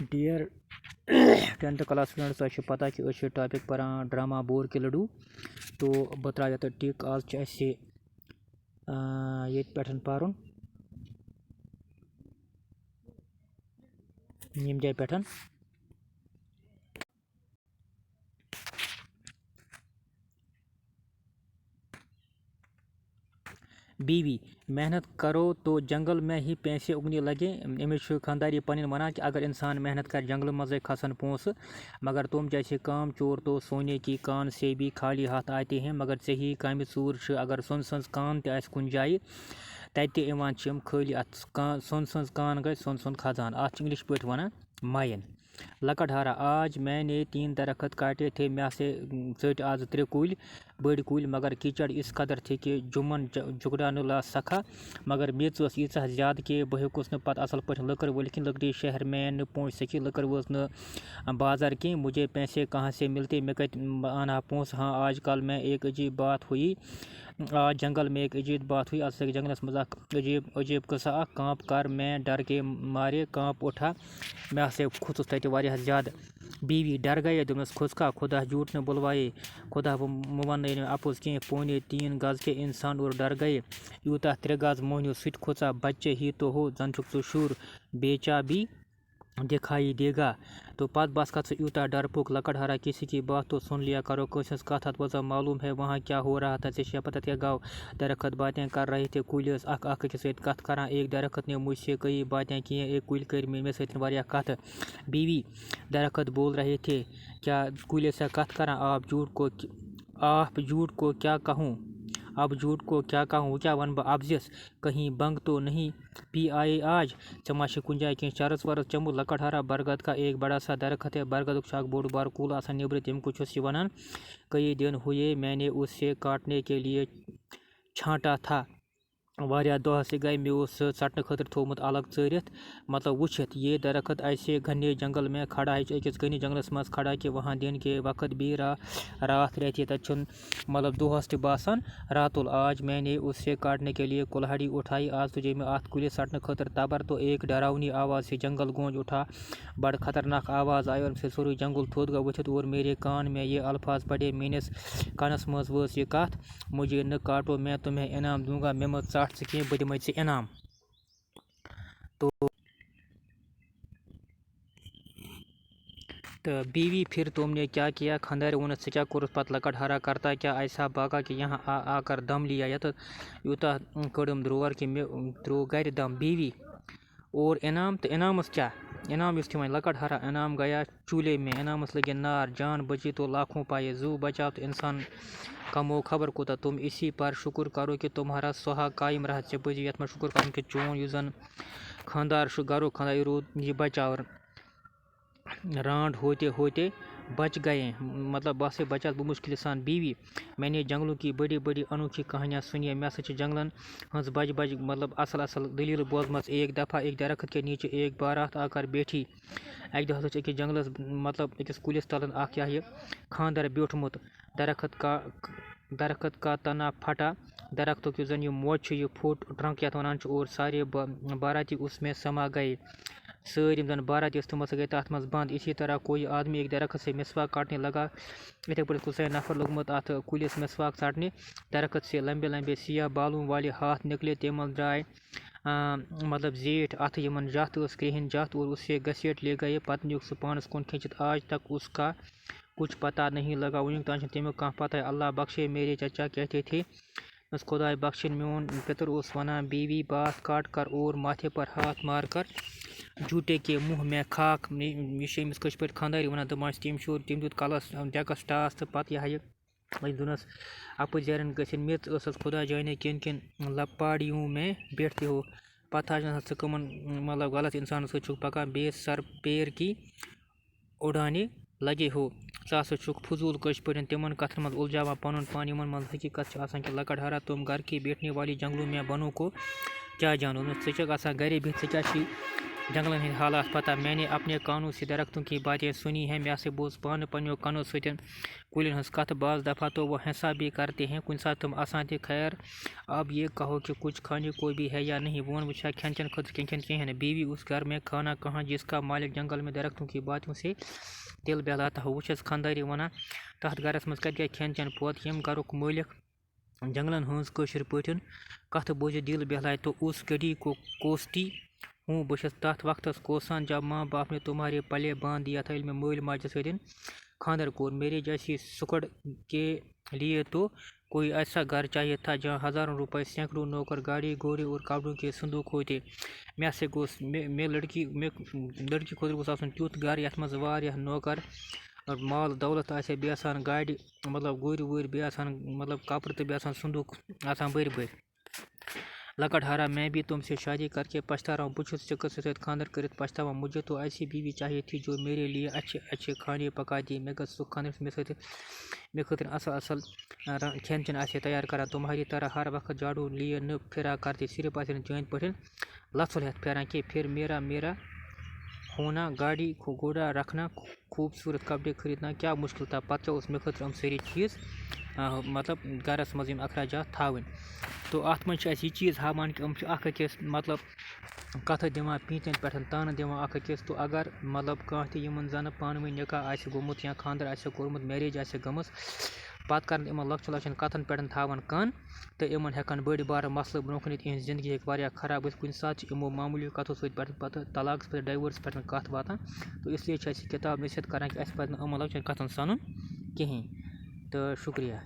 Dear 10th class students तक पता कि टॉपिक पढ़ान ड्रामा बोर के लड्डू तो बह त्रा ये टिक आज ये पढ़न यम जाय पे बीवी मेहनत करो तो जंगल में ही पैसे उगने लगे। अमिश खानदारी पन वनान कि अगर इंसान मेहनत कर जंगल मजे खसन पोस, मगर तुम जैसे काम चोर तो सोने की कान से भी खाली हाथ आते हैं। मगर सही काम चूर अगर सुन सज कान तस कुन जाए तम खाली अत सुन सज कान गई सुन सुन खजान। अत इंग्लिश पे वन माइन। लकड़हारा आज मैंने 3 दरख्त काटे थे, मैं से चट आज 3 कुल बड़ कुल, मगर कीचड़ इस कदर थे कि जुमन जुगड़ा ला सखा। मगर मेच यीच ज्यादा कि बह हेकुस पत असल पे लकड़ वल कि लकड़ी शहर में न पहुँच सकी। लकड़ वस न बाजार की, मुझे पैसे कहाँ से मिलते, मैं कत आना पोस। हाँ आजकल में एक अजीब बात हुई, आज जंगल में एक अजीब बात हुई। आज जंगलस मज अजीब कसा कांप कर मैं डर के मारे कांप उठा, मैं से खुद तत वारिया ज्यादा। बीवी डर गए दोनस खुशका खुदा झूठ न बुलवाए, खुदा वन अपोज कह 3.25 गज के इंसान और डर गए। यूता 3 गज मोहनियो सुत खुचा बच्चे ही तो हो जन शुर बेचा भी दिखाई देगा। तो पत बस का यूता डरपोक लकड़हारा किसी की बात तो सुन लिया करो, कोशिश कथा वजह मालूम है वहाँ क्या हो रहा था। से पता क्या गाँव दरख्त बातें कर रहे थे, कुलिस अख के सत कथ करा। एक दरख्त ने मुझसे कई बातें की, एक कुल कर मे सत वारिया कथ। बीवी दरख्त बोल रहे थे क्या कुलिस से कथ करा, आप झूठ को क्या कहूँ, अब झूठ को क्या कहूँ, क्या वन अफजिस कहीं बंग तो नहीं पी आए आज। चमाशे कुंजाय के चरस वरस चमू लकड़हारा बरगद का एक बड़ा सा दरख्त है, बरगद शाख बोड़ बार कूल आसान निब्र तम कुछ वनान। कई दिन हुए मैंने उससे काटने के लिए छांटा था, वारिया दह से गए मे चटन खतर थोमुत अलग चरित मतलब वुचित। ये दरख्त ऐसे घने जंगल में खड़ा है, अकिस घने जंगलस मज खड़ा कि वहाँ दिन के वक्त भी रात रहती है, तक मतलब दोहस त बासान रातुल। आज मैंने उससे काटने के लिए कुल्हाड़ी उठाई, आज तुझे मैं अत कुलिस सटन खतर तबर तो एक डरावनी आवाज़ से जंगल गूंज उठा। बड़ खतरनाक आवाज़ आई और से सोरी जंगल थोद गा वथित और मेरे कान में ये अल्फाज पड़े। मेनिस कानस मज वस ये कथ, मुझे न काटो मैं तुम्हें इनाम दूंगा, मैं मत चाट सकें बह दिम इनाम। तो बीवी फिर तुमने क्या किया, खंदर वन से क्या कुर पत लकड़हारा करता क्या ऐसा भागा कि यहाँ आकर दम लिया। यत यूता कड़म द्रोवर कि मे द्रो गर दम। बीवी और इनाम तो इनामस क्या, इनाम इस लकड़हारा इनाम गया चूल्हे में, इनामस लगे नार, जान बची तो लाखों पाए, जू बचा तो इंसान कमो खबर कोता। तुम इसी पर शुक्र करो कि तुम्हारा सुहाग कायम रहा। से बजी ये शुक्र कर कि चोन युजन खानदार गरो खानदार रूद ये बचाव रांड होते होते बच गए, मतलब बस से बचा मुश्किल सान। बीवी मैंने जंगलों की बड़ी बड़ी अनोखी कहानियाँ सुनी, मैं सच जंगलन हंस बज बज मतलब असल असल दलील बोजम। एक दफ़ा एक दरख्त के नीचे एक बारात आकर बैठी। एक दफ़ा अकिस जंगलस मतलब अकिस कुलिस तलन यह खानदर ब्योठमुत, दरख्त का तना फटा, दरख्तों की जन ये मोच ये फुट ट्रंक या वन और सारे बाराती उसमें समा गए। सारी जन बाराती तमस गए तथ मज बंद। इसी तरह कोई आदमी एक दरख्त से मिसवाक काटने लगा, इथे पे कुछ नफर लोगमत अत कुलिस मिसवाक चाटने। दरख्त से लंबे लंबे सिया बालों वाले हाथ निकले, तम द्राय मतलब जेठ अथ यमन जत क्रिहन जत और उससे घसीट ले गए। पत्नी सह पानस कुन खिंचित, आज तक उसका कुछ पता नहीं लगा, वुक तान तमिक कह पता है। अल्लाह बख्शे मेरे चचा कहते थे बस खुदा बख्शिन मोन पितर उस वना। बीवी बात काट कर और माथे पर हाथ मार कर झूठे के मुँह में खाक यह कश पे खानदारी वन दम तम शुर तम दुत कलस डेकस टास तो पत यह दुनस अपजरन गन मेच खुदा जाने किन किन लपाड़ियों में बैठते हो। पता कमन मतलब गलत इंसान सु पकान बेस सर पैर की उड़ाने लगे हो। छुक फजूल कश पे तिमन कथन मज उलझावा पन पान। इन मज हकीकत कि लकड़हारा तुम घर की बैठने वाली जंगलों में बनों को क्या जानूँ षक आसान घरे बिहित क्या जंगलन हंद हालात पता। मैंने अपने कानों से दरख्तों की बातें सुनी हैं। मैं से बोझ पान पनो कनो सतन कुलन हंस कथ बाज दफ़ा तो वह हंसा भी करते हैं कुछ साथ तुम आसान थे। खैर अब ये कहो कि कुछ खाने को भी है या नहीं। वोन वुछा खन चन खुद किन कह बीवी उस घर में खाना कहाँ जिसका मालिक जंगल में दरख्तों की बातों से दिल बहलाता हो। वुछस खानदारी वना तथ गरस मज कत खन चन पोत यम गरुक मालिक जंगलन हंस कशर पटन कथ बोझ दिल बहलाए तो उस घड़ी को कोसती हूँ। बस तथ वक्त कोसान जब माँ बाप ने तुम्हारे पले बांध दिया था। मैं मोल माज सदन खानदर कोर मेरे जैसी सुकड़ के लिए तो कोई ऐसा घर चाहिए था जहाँ हज़ारों रुपए सैकड़ों नौकर गाड़ी घोड़े और कपड़ों के संदूक होते। मैं से गोस मे लड़की खुद गोस आसन त्युथ घर यथ मज वारिया नौकर और माल दौलत आसे बे आसान गाड़ी मतलब गुर वुर बे आसान मतलब कपड़ तो बे आसान संदूक आसान बड़ बड़। लकड़ हारा मैं भी तुमसे शादी करके पछता रहा हूँ। बुझुस चक्कर से खानदर कर पछतावा। मुझे तो ऐसी बीवी चाहिए थी जो मेरे लिए अच्छे अच्छे खाने पकाती। मैं गस खानदर मे खतर असल असल खेन चन आसे तैयार करा। तुम्हारी तरह हर वक्त झाड़ू लिए न फिरा करती। सिर्फ आसे जैन पठन लथुल हेत फेरा के फिर मेरा होना गाड़ी घोड़ा रखना खूबसूरत कपड़े खरीदना क्या मुश्किल था। पता उस मे खतर सारी चीज़ मतलब गरस मज अखराजात थावन। तो अत मज यह चीज़ हावान कि अकिस मतलब कथ दिवान पीतन पे तान दिवान अकिस। तो अगर मतलब कह जन पान वन निकाह गोमुत या खानदर आसे कोरमुत मैरिज आसे गमस पत कर लक्चन लक्चन कथन पे थावान कान तो इन हेकान बड़ बार मसल ब्रोह कन इहज जिंदगी हे खराब कुछ सात इमो मामूली कथों सत तलाक पे डाइवोर्स पे कथ वातान। तो इसलिए किताब नसीहत करान कि अस पे लक्चन कथन सनुन कहें। तो शुक्रिया।